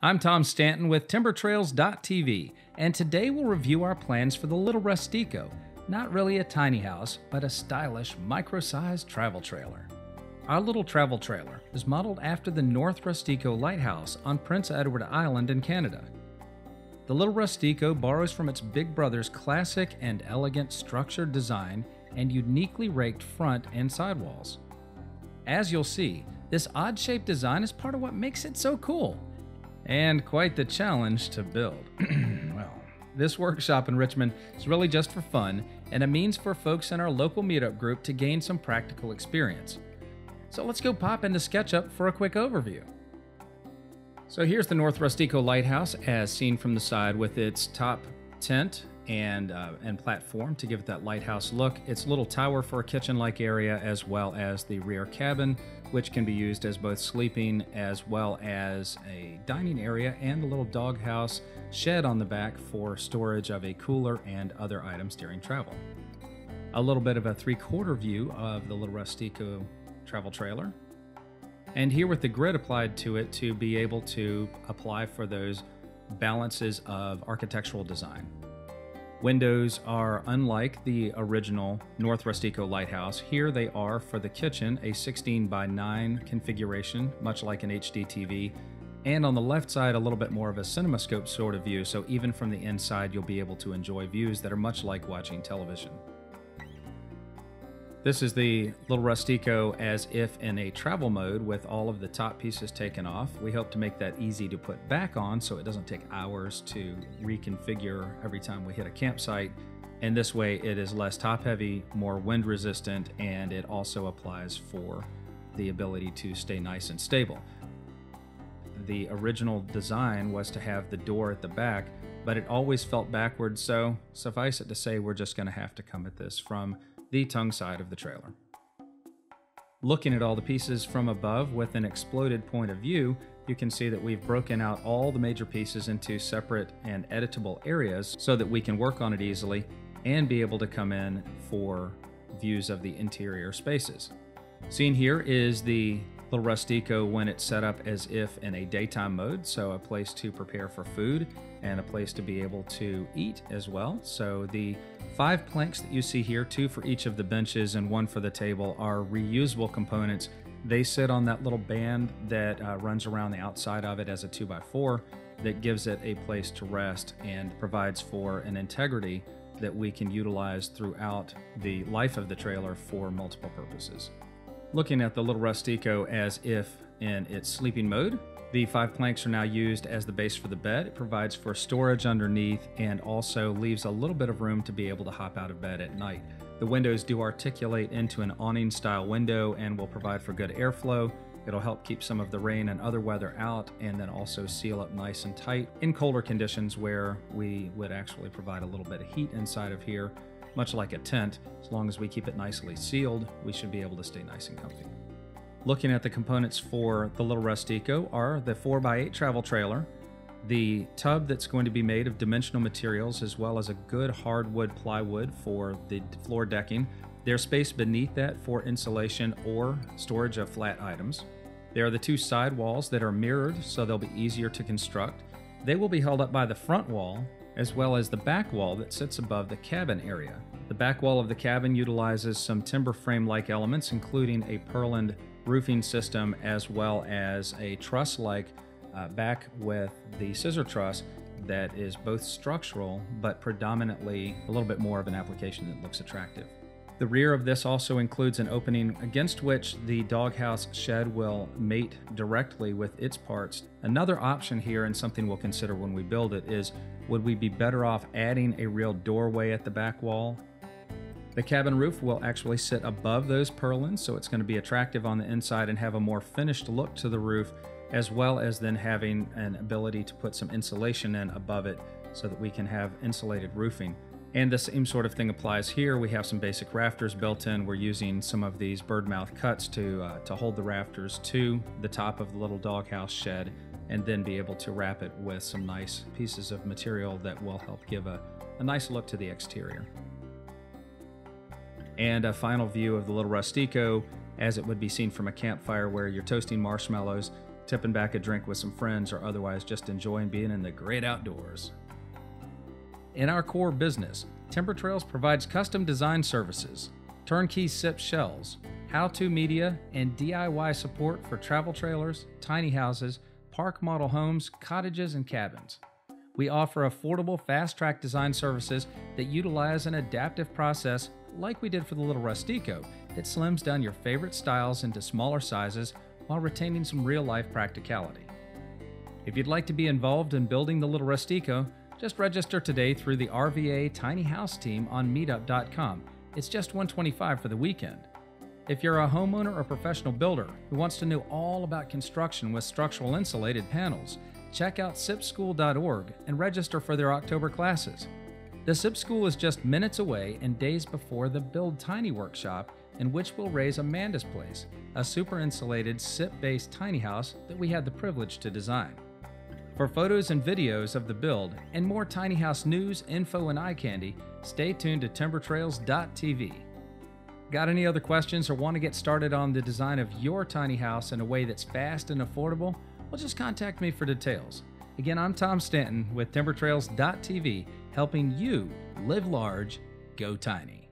I'm Tom Stanton with TimberTrails.tv, and today we'll review our plans for the Lil Rustico. Not really a tiny house, but a stylish, micro-sized travel trailer. Our little travel trailer is modeled after the North Rustico Lighthouse on Prince Edward Island in Canada. The Lil Rustico borrows from its big brother's classic and elegant structured design and uniquely raked front and sidewalls. As you'll see, this odd-shaped design is part of what makes it so cool, and quite the challenge to build. Well, this workshop in Richmond is really just for fun and a means for folks in our local meetup group to gain some practical experience. So let's go pop into Sketchup for a quick overview. So here's the North Rustico Lighthouse as seen from the side with its top tent and platform to give it that lighthouse look. Its little tower for a kitchen-like area, as well as the rear cabin, which can be used as both sleeping as well as a dining area, and the little doghouse shed on the back for storage of a cooler and other items during travel. A little bit of a three-quarter view of the Lil Rustico travel trailer. And here with the grid applied to it to be able to apply for those balances of architectural design. Windows are unlike the original North Rustico Lighthouse. Here they are for the kitchen, a 16:9 configuration, much like an HD TV. And on the left side, a little bit more of a CinemaScope sort of view, so even from the inside, you'll be able to enjoy views that are much like watching television. This is the Lil Rustico as if in a travel mode with all of the top pieces taken off. We hope to make that easy to put back on so it doesn't take hours to reconfigure every time we hit a campsite. And this way it is less top heavy, more wind resistant, and it also applies for the ability to stay nice and stable. The original design was to have the door at the back, but it always felt backwards, so suffice it to say we're just going to have to come at this from the tongue side of the trailer. Looking at all the pieces from above with an exploded point of view, you can see that we've broken out all the major pieces into separate and editable areas so that we can work on it easily and be able to come in for views of the interior spaces. Seen here is the Lil Rustico when it's set up as if in a daytime mode, so a place to prepare for food and a place to be able to eat as well. So the 5 planks that you see here, 2 for each of the benches and 1 for the table, are reusable components. They sit on that little band that runs around the outside of it as a 2x4 that gives it a place to rest and provides for an integrity that we can utilize throughout the life of the trailer for multiple purposes. Looking at the Lil Rustico as if in its sleeping mode, the 5 planks are now used as the base for the bed. It provides for storage underneath and also leaves a little bit of room to be able to hop out of bed at night. The windows do articulate into an awning style window and will provide for good airflow. It'll help keep some of the rain and other weather out, and then also seal up nice and tight in colder conditions where we would actually provide a little bit of heat inside of here. Much like a tent, as long as we keep it nicely sealed, we should be able to stay nice and comfy. Looking at the components for the Lil Rustico are the 4x8 travel trailer, the tub that's going to be made of dimensional materials, as well as a good hardwood plywood for the floor decking. There's space beneath that for insulation or storage of flat items. There are the 2 side walls that are mirrored, so they'll be easier to construct. They will be held up by the front wall, as well as the back wall that sits above the cabin area. The back wall of the cabin utilizes some timber frame-like elements, including a purlined roofing system, as well as a truss-like back with the scissor truss that is both structural, but predominantly a little bit more of an application that looks attractive. The rear of this also includes an opening against which the doghouse shed will mate directly with its parts. Another option here, and something we'll consider when we build it, is would we be better off adding a real doorway at the back wall? The cabin roof will actually sit above those purlins, so it's going to be attractive on the inside and have a more finished look to the roof, as well as then having an ability to put some insulation in above it so that we can have insulated roofing. And the same sort of thing applies here. We have some basic rafters built in. We're using some of these bird mouth cuts to hold the rafters to the top of the little doghouse shed, and then be able to wrap it with some nice pieces of material that will help give a nice look to the exterior. And a final view of the Lil Rustico as it would be seen from a campfire where you're toasting marshmallows. tipping back a drink with some friends, or otherwise just enjoying being in the great outdoors. In our core business, Timber Trails provides custom design services, turnkey SIP shells, how-to media, and DIY support for travel trailers, tiny houses, park model homes, cottages, and cabins. We offer affordable, fast-track design services that utilize an adaptive process like we did for the Lil Rustico that slims down your favorite styles into smaller sizes while retaining some real-life practicality. If you'd like to be involved in building the Lil Rustico, just register today through the RVA Tiny House Team on meetup.com. It's just $125 for the weekend. If you're a homeowner or professional builder who wants to know all about construction with structural insulated panels, check out sipschool.org and register for their October classes. The SIP School is just minutes away and days before the Build Tiny workshop, in which we'll raise Amanda's Place, a super insulated SIP-based tiny house that we had the privilege to design. For photos and videos of the build and more tiny house news, info, and eye candy, stay tuned to timbertrails.tv. Got any other questions or want to get started on the design of your tiny house in a way that's fast and affordable? Well, just contact me for details. Again, I'm Tom Stanton with timbertrails.tv, helping you live large, go tiny.